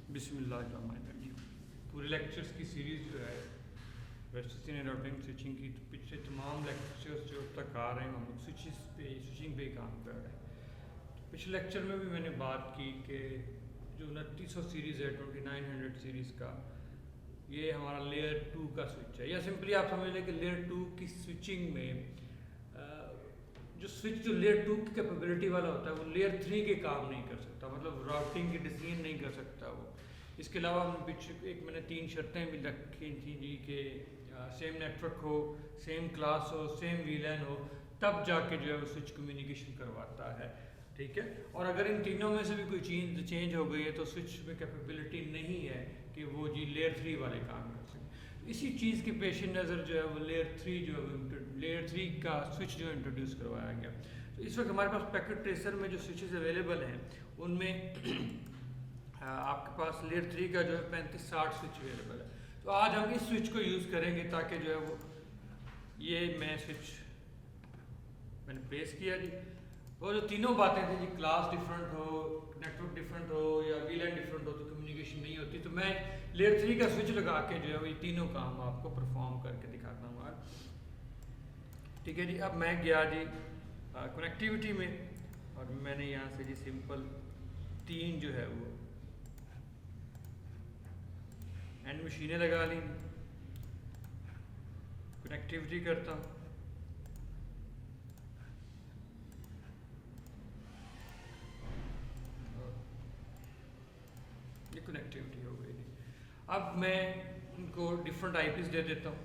बिस्मिल्लाहिर्रहमानिर्रहीम। पूरे लेक्चर्स की सीरीज़ जो है वेस्टर्न इन राउटिंग स्विचिंग की, तो पिछले तमाम लेक्चर्स जो तक आ रहे हैं हम लोग स्विचिंग पे ही काम कर रहे हैं। तो पिछले लेक्चर में भी मैंने बात की कि जो 2900 सीरीज़ है 2900 सीरीज़ का, ये हमारा लेयर 2 का स्विच है, या सिंपली आप समझ लें कि लेयर 2 की स्विचिंग में जो स्विच जो लेयर 2 की कैपेबिलिटी वाला होता है वो लेयर 3 के काम नहीं कर सकता, मतलब राउटिंग की डिसीजन नहीं कर सकता वो। इसके अलावा हम पीछे एक मैंने 3 शर्तें भी रखी थी जी कि सेम नेटवर्क हो, सेम क्लास हो, सेम वीलैन हो, तब जाके जो है वो स्विच कम्युनिकेशन करवाता है, ठीक है। और अगर इन तीनों में से भी कोई चेंज हो गई है तो स्विच में कैपेबिलिटी नहीं है कि वो जी लेयर 3 वाले काम कर सके। इसी चीज़ के पेश नज़र जो है वो लेयर 3 जो है लेयर 3 का स्विच जो इंट्रोड्यूस करवाया गया। तो इस वक्त हमारे पास पैकेट ट्रेसर में जो स्विचेस अवेलेबल हैं उनमें आपके पास लेयर 3 का जो है 3560 स्विच अवेलेबल है। तो आज हम इस स्विच को यूज़ करेंगे ताकि जो है वो ये मैं स्विच मैंने प्लेस किया जी। वो जो तीनों बातें थी जी, क्लास डिफरेंट हो, नेटवर्क डिफरेंट हो या वीलैन डिफरेंट हो तो कम्युनिकेशन नहीं होती। तो मैं लेयर 3 का स्विच लगा के जो है वो ये तीनों काम आपको परफॉर्म करके दिखाता हूँ आज, ठीक है जी। अब मैं गया जी कनेक्टिविटी में और मैंने यहाँ से जी सिंपल 3 जो है वो एंड मशीनें लगा ली, कनेक्टिविटी करता हूँ। ये कनेक्टिविटी हो गई। अब मैं इनको डिफरेंट आईपीस दे देता हूँ।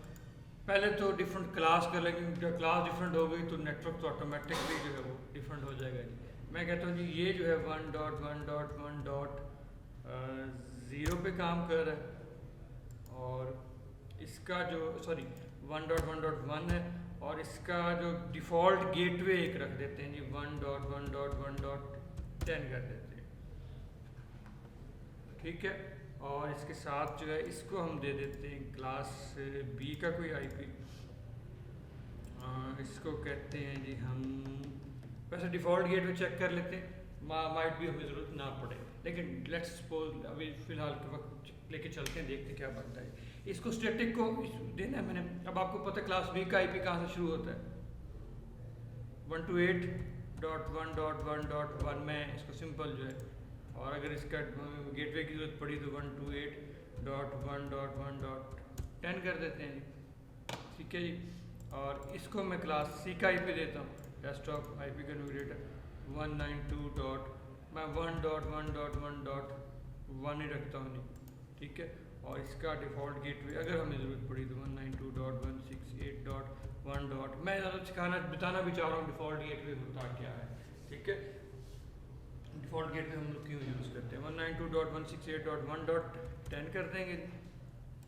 पहले तो डिफरेंट क्लास कर लेंगे, जब क्लास डिफरेंट हो गई तो नेटवर्क तो ऑटोमेटिकली जो है वो डिफरेंट हो जाएगा जी। मैं कहता हूँ जी ये जो है 1.1.1.0 पे काम कर रहा है और इसका जो 1.1.1 है और इसका जो डिफ़ॉल्ट गेटवे एक रख देते हैं जी 1.1.1.10 कर देते हैं, ठीक है। और इसके साथ जो है इसको हम दे देते हैं क्लास बी का कोई आईपी, इसको कहते हैं जी हम वैसे डिफ़ॉल्ट गेट में चेक कर लेते हैं, माइट भी हमें ज़रूरत ना पड़े, लेकिन लेट्स सपोज अभी फ़िलहाल के वक्त लेके चलते हैं, देखते क्या बनता है। इसको स्टैटिक को देना है मैंने। अब आपको पता है क्लास बी का आईपी कहाँ से शुरू होता है, 128.1.1.1 में इसको सिंपल जो है, और अगर इसका गेटवे की ज़रूरत पड़ी तो 128.1.1.10 कर देते हैं, ठीक है जी। और इसको मैं क्लास सी का आईपी देता हूँ, डेस्कटॉप आईपी कन्फिगरेटर 192.1.1.1.1 ही रखता हूँ जी, ठीक है। और इसका डिफ़ॉल्ट गेटवे अगर हमें ज़रूरत पड़ी तो 192.168.1. मैं ज़्यादा बताना भी चाह रहा हूँ डिफ़ॉल्ट गेटवे होता क्या है, ठीक है। डिफ़ॉल्ट गेटवे हम लोग क्यों यूज़ करते हैं, 192.168.1.10 कर देंगे,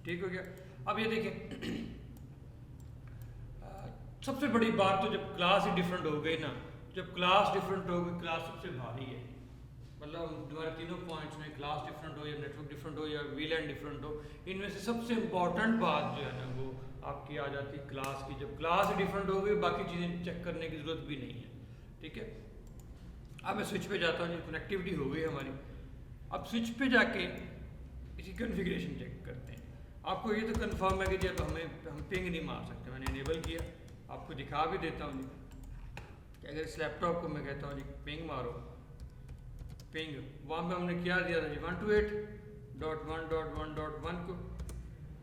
ठीक हो गया। अब ये देखें सबसे बड़ी बात तो जब क्लास ही डिफरेंट हो गई ना, जब क्लास डिफरेंट हो गई, क्लास सबसे भारी है, मतलब हमारे तीनों पॉइंट्स में क्लास डिफरेंट हो या नेटवर्क डिफरेंट हो या वीलैन डिफरेंट हो, इनमें से सबसे इंपॉर्टेंट बात जो है ना वो आपकी आ जाती है क्लास की। जब क्लास डिफरेंट हो गई बाकी चीज़ें चेक करने की ज़रूरत भी नहीं है, ठीक है। अब मैं स्विच पे जाता हूँ, कनेक्टिविटी हो गई हमारी। अब स्विच पे जाके इसकी कॉन्फ़िगरेशन चेक करते हैं। आपको ये तो कंफर्म है कि जब हम पिंग नहीं मार सकते, मैंने इनेबल किया, आपको दिखा भी देता हूँ जी कि अगर इस लैपटॉप को मैं कहता हूँ जी पिंग मारो, पिंग वहाँ पे हमने क्या दिया था जी 128.1.1.1 को,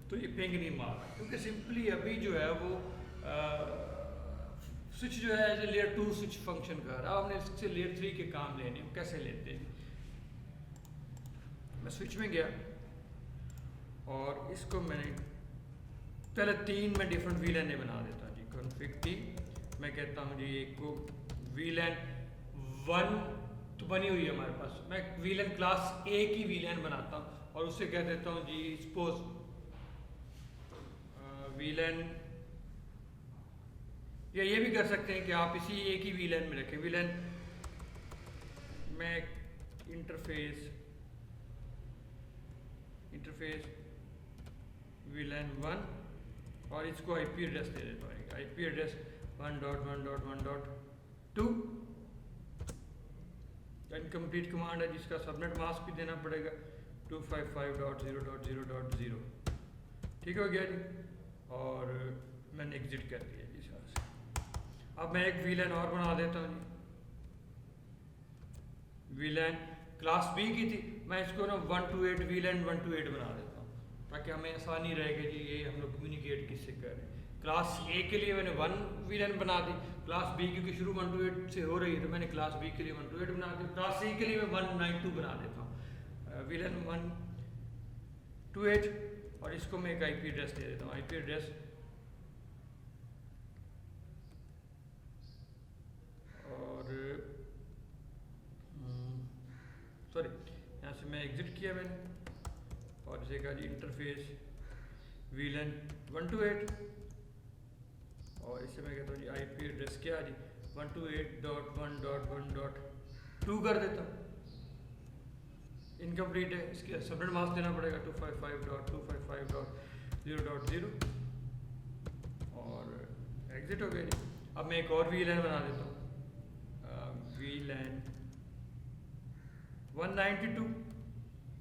तो ये पिंग नहीं मार रहा क्योंकि सिंपली अभी जो है वो स्विच जो है as a layer 2 switch function कर रहा है। हमने इससे लेयर 3 के काम लेने, कैसे लेते हैं। मैं स्विच में गया और इसको मैंने पहले 3 में डिफरेंट वीलैन बना देता हूँ जी, कॉन्फ़िग 3 मैं कहता हूँ जी एक को वीलैन 1 तो बनी हुई है हमारे पास, मैं वीलैन क्लास ए की वीलैन बनाता हूँ और उससे कह देता हूँ जी सपोज वीलैन, या ये भी कर सकते हैं कि आप इसी एक ही वीलैन में रखें। वीलैन में इंटरफेस वीलैन 1 और इसको आईपी एड्रेस दे देता हूँ, आईपी एड्रेस 1.1.1.2। इनकम्प्लीट कमांड है जिसका सबनेट मास्क भी देना पड़ेगा 255.0.0.0 ठीक हो गया जी। और मैंने एग्जिट कर दिया जी सारा से। अब मैं एक वीलैन और बना देता हूँ जी। वीलैन क्लास बी की थी, मैं इसको ना 1 to 8 वीलैन 1 to 8 बना देता हूँ ताकि हमें आसानी रहेगी जी ये हम लोग कम्युनिकेट किससे कर रहे हैं। क्लास ए के लिए मैंने 1 वीलैन बना दी, क्लास बी क्योंकि शुरू 1 to 8 से हो रही है तो मैंने क्लास बी के लिए 1 to 8 बना दी। क्लास सी के लिए मैं 192 बना देता हूँ वीलैन 1 to 8 और इसको मैं एक आईपी एड्रेस दे देता हूँ। आईपी एड्रेस और सॉरी यहाँ से मैं एग्जिट किया मैंने और इसे कहा जी इंटरफेस वीलैन 1 to 8 और इससे मैं कहता हूँ जी आईपी एड्रेस क्या जी 128.1.1.2 कर देता हूँ। इनकम्प्लीट है, इसके सबनेट मास्क देना पड़ेगा 255.255.0.0 और एग्जिट हो गया जी। अब मैं एक और वीलैन बना देता हूँ वीलैन 192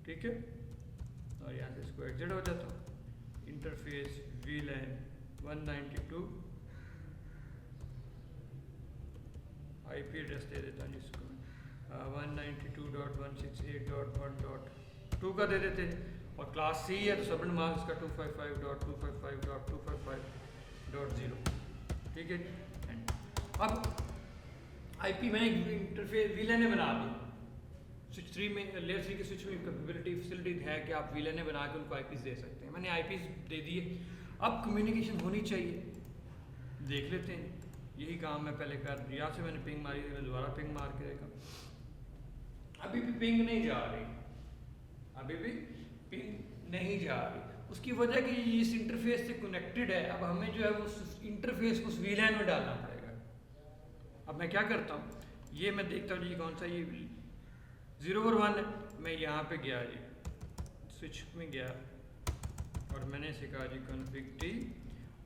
ठीक है और यहाँ से इसको एग्जिट हो जाता हूँ। इंटरफेस वीलैन 192 आईपी एड्रेस दे देता हूँ जिसको 192.168.1.2 का दे देते हैं और क्लास सी है तो सबनेट मास्क इसका 255.255.255.0 ठीक है। अब आईपी मैंने इंटरफेस वीलैन बना दी। स्विच 3 में लेयर 3 के स्विच में कैपेबिलिटी फैसिलिटी है कि आप वीलैन बना के उनको आईपीस दे सकते हैं। मैंने आईपीस दे दिए, अब कम्युनिकेशन होनी चाहिए, देख लेते हैं। यही काम मैं पहले कर, यहाँ से मैंने पिंग मारी थी, मैं दोबारा पिंग मार के देखा, अभी भी पिंग नहीं जा रही, अभी भी पिंग नहीं जा रही। उसकी वजह कि इस इंटरफेस से कनेक्टेड है। अब हमें जो है वो इंटरफेस उस वीलैन में डालना पड़ेगा। अब मैं क्या करता हूँ, ये मैं देखता हूँ जी कौन सा ये 0/1 है। मैं यहाँ पे गया जी, स्विच में गया और मैंने इसे कहा जी कॉन्फ़िग टी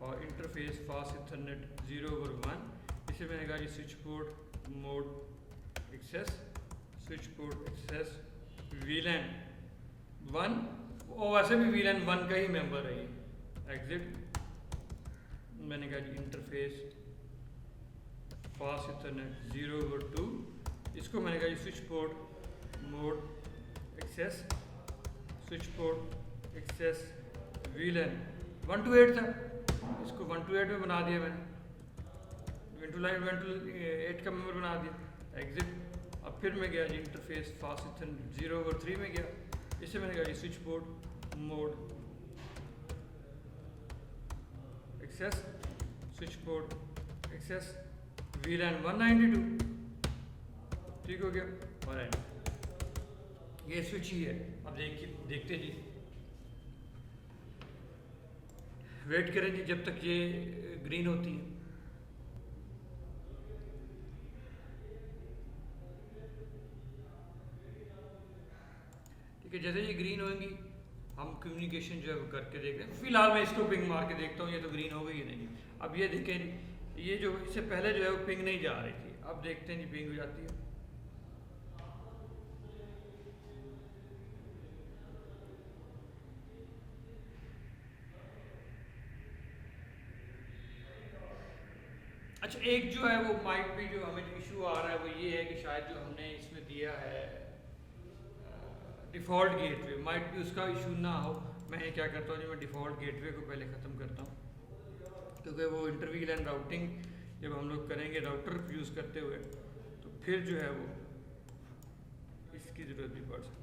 और इंटरफेस फास्ट इथरनेट 0/1। इसे मैंने कहा जी switch port mode access, switch port access VLAN 1 और वैसे भी वीलैन 1 का ही मेंबर है ये। एग्जिट मैंने कहा जी इंटरफेस फास्ट इथरनेट 0/2। इसको मैंने कहा जी switch port mode access, switch port access VLAN 1 to 8 था, इसको 1 to 8 में बना दिया मैंने, 1 to 8 का मेंबर बना दिया। एग्जिट। अब फिर मैं गया जी इंटरफेस फास्ट इथरनेट 0/3 में गया, इसे मैंने कहा जी switch port mode access, switch port access VLAN 192 ठीक हो गया और एंड। ये स्विच ही है। अब देखते जी, वेट करें जी जब तक ये ग्रीन होती है। ठीक है, जैसे ये ग्रीन होंगी हम कम्युनिकेशन जो है वो करके देख रहे हैं। फिलहाल मैं इसको पिंग मार के देखता हूँ, ये तो ग्रीन हो गई है नहीं। अब ये देखें, ये जो इससे पहले जो है वो पिंग नहीं जा रही थी, अब देखते हैं जी पिंग हो जाती है। अच्छा, एक जो है वो माइट भी जो हमें इशू आ रहा है वो ये है कि शायद जो हमने इसमें दिया है डिफ़ॉल्ट गेटवे, माइट भी उसका इशू ना हो। मैं क्या करता हूँ जी, मैं डिफ़ॉल्ट गेटवे को पहले ख़त्म करता हूँ क्योंकि वो इंटरवील एंड राउटिंग जब हम लोग करेंगे राउटर यूज़ करते हुए तो फिर जो है वो इसकी ज़रूरत भी पड़ सकती है।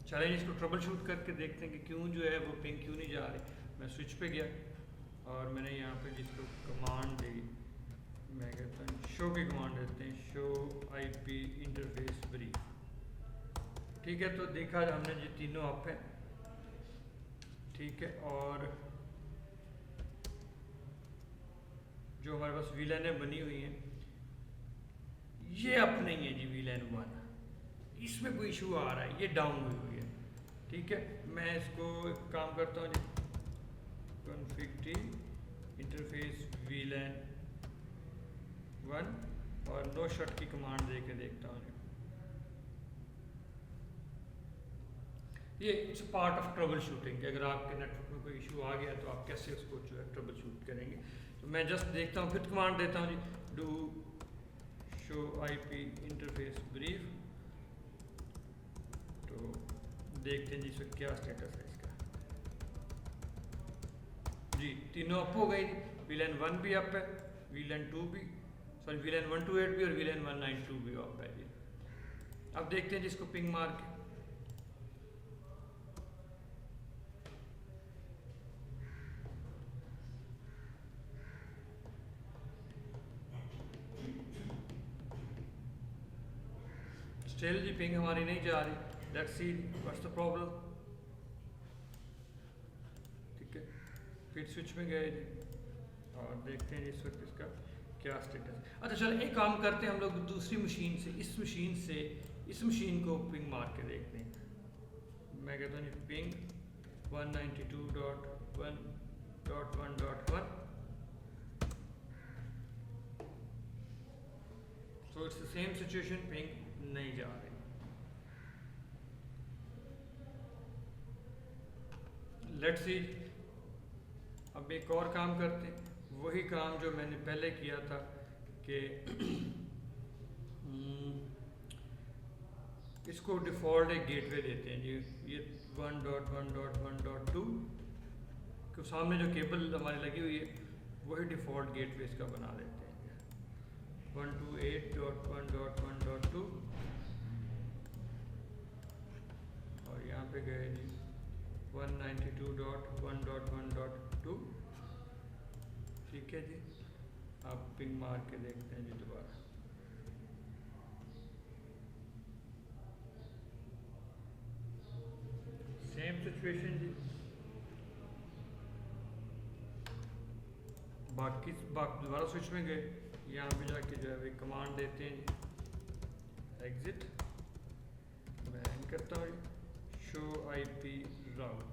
चलिए इसको ट्रबल शूट करके देखते हैं कि क्यों जो है वो पिंग क्यों नहीं जा रही। मैं स्विच पे गया और मैंने यहाँ पे जिसको कमांड दी, मैं कहता हूँ शो की कमांड देते हैं, शो आईपी इंटरफेस ब्रीफ। ठीक है, तो देखा हमने ये तीनों अप हैं। ठीक है, और जो हमारे पास वीलैन बनी हुई हैं ये अप नहीं है जी VLAN 1, इसमें कोई इशू आ रहा है, ये डाउन हुई हुई है। ठीक है, मैं इसको एक काम करता हूँ जी, config t इंटरफेस VLAN 1 और नो शट की कमांड दे के देखता हूँ। ये it's part of trouble shooting, अगर आपके नेटवर्क में कोई इशू आ गया तो आप कैसे उसको जो है ट्रबल शूट करेंगे। तो मैं जस्ट देखता हूँ, फिर कमांड देता हूँ जी, do show IP interface brief. तो देखते हैं जी इसका क्या स्टेटस है इसका। जी तीनों अप हो गई, VLAN 1 भी अप है, VLAN 2 भी, सॉरी VLAN 128 भी और VLAN 192 भी अप है जी। अब देखते हैं जी इसको पिंग मार के। स्टिल जी पिंग हमारी नहीं जा रही, let's see what's the problem. ठीक है, फिर स्विच में गए जी और देखते हैं इस वक्त इसका क्या स्टेटस। अच्छा चलो एक काम करते हैं हम लोग, दूसरी मशीन से इस मशीन को पिंग मार के देखते हैं। मैं कहता हूँ ping 192.1.1.1, so it's the same situation, ping नहीं जा रही। लेट्स सी, अब एक और काम करते हैं, वही काम जो मैंने पहले किया था कि इसको डिफ़ॉल्ट एक गेटवे देते हैं जी, ये 1.1.1.2 के सामने जो केबल हमारी लगी हुई है वही डिफ़ॉल्ट गेटवे इसका बना देते हैं 128.1.1.2 और यहाँ पे गए जी 192.1.1.2। ठीक है जी, आप पिंग मार के देखते हैं जी दोबारा। सेम सिचुएशन जी, बाकी दोबारा स्विच में गए, यहाँ पे जाके जो है कमांड देते हैं एग्जिट। मैं करता हूँ शो IP राउट।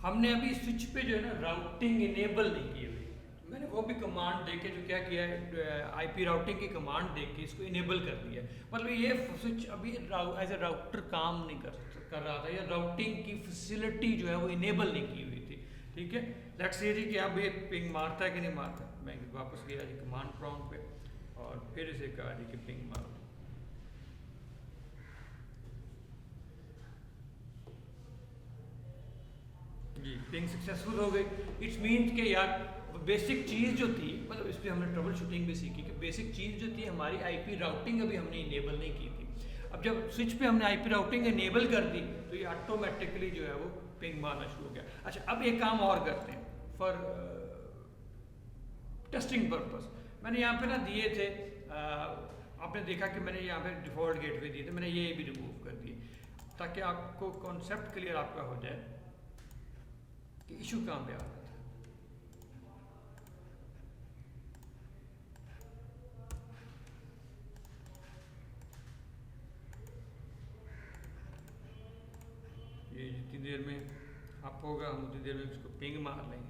हमने अभी स्विच पे जो है ना राउटिंग इनेबल नहीं की हुई, मैंने वो भी कमांड देके जो क्या किया है IP राउटिंग की कमांड देके इसको इनेबल कर दिया। मतलब ये स्विच अभी एज ए राउटर काम नहीं कर रहा था, या राउटिंग की फैसिलिटी जो है वो इनेबल नहीं की हुई थी। ठीक है, लेट्स सी जी कि अब ये पिंग मारता है कि नहीं मारता। मैं वापस गया जी कमांड प्रॉम्प्ट पे और फिर इसे कहा जी कि पिंग मारो। जी पिंग सक्सेसफुल हो गई। इट्स मीन्स कि यार बेसिक चीज़ जो थी, मतलब इस पर हमने ट्रबल शूटिंग भी सीखी कि बेसिक चीज़ जो थी हमारी IP राउटिंग अभी हमने इनेबल नहीं की थी। अब जब स्विच पे हमने IP राउटिंग इनेबल कर दी तो ये ऑटोमेटिकली जो है वो पिंग मारना शुरू हो गया। अच्छा अब एक काम और करते हैं फॉर टेस्टिंग पर्पस। मैंने यहाँ पे ना दिए थे, आपने देखा कि मैंने यहाँ पे डिफ़ॉल्ट गेटवे दिए थे, मैंने ये भी रिमूव कर दिए ताकि आपको कॉन्सेप्ट क्लियर आपका हो जाए कि इशू कहाँ पे आ रहा था। ये जितनी देर में अप होगा हम उतनी देर में उसको पिंग मार लेंगे।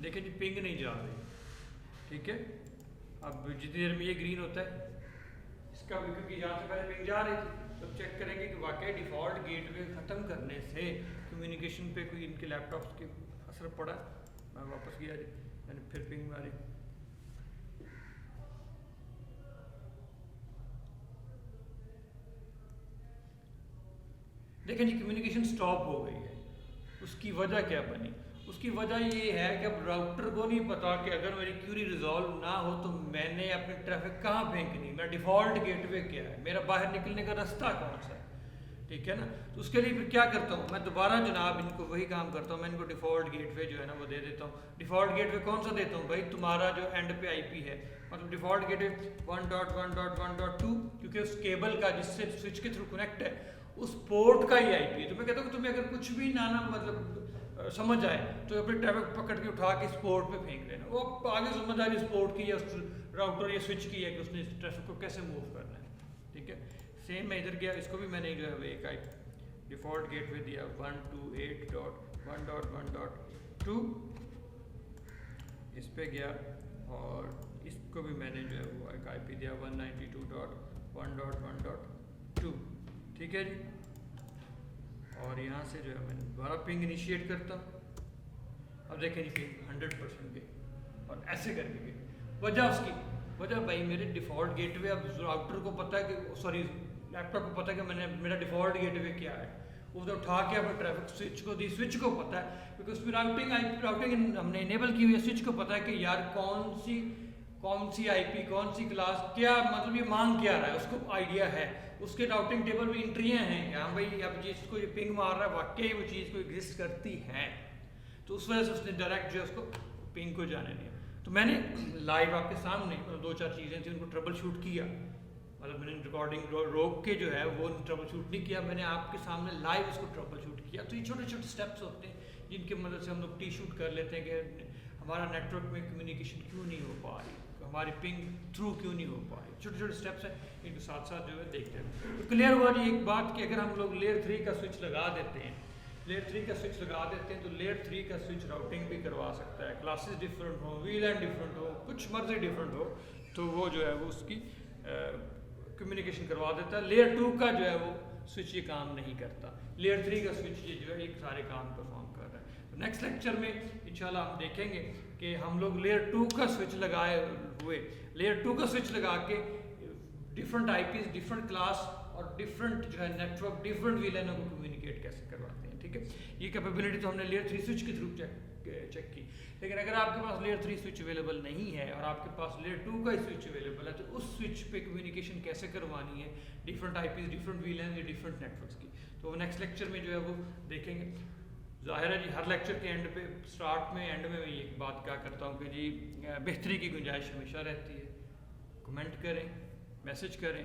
देखिए जी पिंग नहीं जा रही। ठीक है, अब जितनी देर में ये ग्रीन होता है इसका भी, क्योंकि यहाँ से पहले पिंग जा रही थी, तो चेक करेंगे कि वाकई डिफ़ॉल्ट गेटवे ख़त्म करने से कम्युनिकेशन पे कोई इनके लैपटॉप्स के असर पड़ा। मैं वापस गया जी, मैंने फिर पिंग मारी। देखें जी कम्युनिकेशन स्टॉप हो गई है। उसकी वजह क्या बनी? उसकी वजह ये है कि अब राउटर को नहीं पता कि अगर मेरी क्यूरी रिजॉल्व ना हो तो मैंने अपनी ट्रैफिक कहाँ फेंकनी, मेरा डिफ़ॉल्ट गेटवे क्या है, मेरा बाहर निकलने का रास्ता कौन सा है, ठीक है ना। तो उसके लिए फिर क्या करता हूँ मैं, दोबारा जनाब इनको वही काम करता हूँ, मैं इनको डिफ़ॉल्ट गेटवे जो है ना वो दे देता हूँ। डिफ़ॉल्ट गेटवे कौन सा देता हूँ भाई, तुम्हारा जो एंड पे आईपी है, मतलब डिफ़ॉल्ट गेटवे 1.1.1.2, क्योंकि उस केबल का जिससे स्विच के थ्रू कनेक्ट है उस पोर्ट का ही आईपी है। तो मैं कहता हूँ कि तुम्हें अगर कुछ भी ना मतलब समझ आए तो अपने ट्रैफिक पकड़ के उठा के स्पोर्ट पे फेंक लेना, वो आगे समझ आ रही स्पोर्ट की या राउटर या स्विच की है कि उसने ट्रैफिक को कैसे मूव करना है, ठीक है। सेम मैं इधर गया, इसको भी मैंने जो है एक डिफ़ॉल्ट गेटवे दिया 128.1.1.2, इस पे गया और इसको भी मैंने जो है वो एक आईपी दिया 192.1.1.2, ठीक है जी। और यहाँ से जो है मैं दोबारा पिंग इनिशिएट करता हूँ। अब देखें जी पिंग 100% गई और ऐसे करके गई। वजह भाई मेरे डिफ़ॉल्ट गेटवे, अब राउटर को पता है कि सॉरी लैपटॉप को पता है कि मेरा डिफ़ॉल्ट गेटवे क्या है, उसे उठा के अपने ट्रैफिक स्विच को दी। स्विच को पता है क्योंकि उसमें राउटिंग हमने इनेबल की हुई है। स्विच को पता है कि यार कौन सी आईपी, कौन सी क्लास, क्या मतलब ये मांग क्या रहा है, उसको आइडिया है। उसके राउटिंग टेबल में एंट्रियाँ हैं कि हाँ भाई अब जिसको ये पिंग मार रहा है वाकई वो चीज़ को एग्जिस्ट करती है, तो उस वजह से उसने डायरेक्ट जो है उसको पिंग को जाने दिया। तो मैंने लाइव आपके सामने 2-4 चीज़ें थी उनको ट्रबल शूट किया, मतलब मैंने रिकॉर्डिंग रोक के जो है वो ट्रबल शूट नहीं किया, मैंने आपके सामने लाइव उसको ट्रबल शूट किया। तो ये छोटे छोटे स्टेप्स होते हैं जिनकी मदद से हम लोग टी शूट कर लेते हैं कि हमारा नेटवर्क में कम्युनिकेशन क्यों नहीं हो पा रही, हमारी पिंग थ्रू क्यों नहीं हो पा रही। छोटे छोटे स्टेप्स हैं, इनको साथ साथ जो है देखते हैं। तो क्लियर हुआ जी एक बात कि अगर हम लोग लेयर 3 का स्विच लगा देते हैं, तो लेयर 3 का स्विच राउटिंग भी करवा सकता है, क्लासेस डिफरेंट हो, वीलैन डिफरेंट हो, कुछ मर्जी डिफरेंट हो, तो वो जो है वो उसकी कम्युनिकेशन करवा देता है। लेयर 2 का जो है वो स्विच ये काम नहीं करता, लेयर 3 का स्विच ये जो है एक सारे काम परफॉर्म कर रहा है। तो नेक्स्ट लेक्चर में इंशाल्लाह हम देखेंगे कि हम लोग लेयर 2 का स्विच लगाए हुए, लेयर 2 का स्विच लगा के डिफरेंट आईपीज, डिफरेंट क्लास और डिफरेंट जो है नेटवर्क, डिफरेंट वीलैनों को कम्युनिकेट कैसे करवाते हैं, ठीक है। ये कैपेबिलिटी तो हमने लेयर 3 स्विच के थ्रू चेक की। लेकिन अगर आपके पास लेयर 3 स्विच अवेलेबल नहीं है और आपके पास लेयर 2 का ही स्विच अवेलेबल है, तो उस स्विच पे कम्युनिकेशन कैसे करवानी है डिफरेंट आईपीज, डिफरेंट वीलैन या डिफरेंट नेटवर्क्स की, तो नेक्स्ट लेक्चर में जो है वो देखेंगे। ज़ाहिर है जी हर लेक्चर के एंड पे, स्टार्ट में एंड में मैं ये बात क्या करता हूँ कि जी बेहतरी की गुंजाइश हमेशा रहती है। कमेंट करें, मैसेज करें,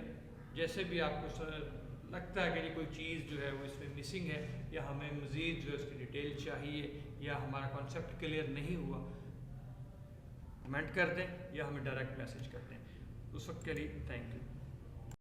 जैसे भी आपको लगता है कि जी कोई चीज़ जो है वो इसमें मिसिंग है या हमें मज़ीद जो है उसकी डिटेल चाहिए या हमारा कॉन्सेप्ट क्लियर नहीं हुआ, कमेंट कर दें या हमें डायरेक्ट मैसेज कर दें। उस वक्त के लिए थैंक यू।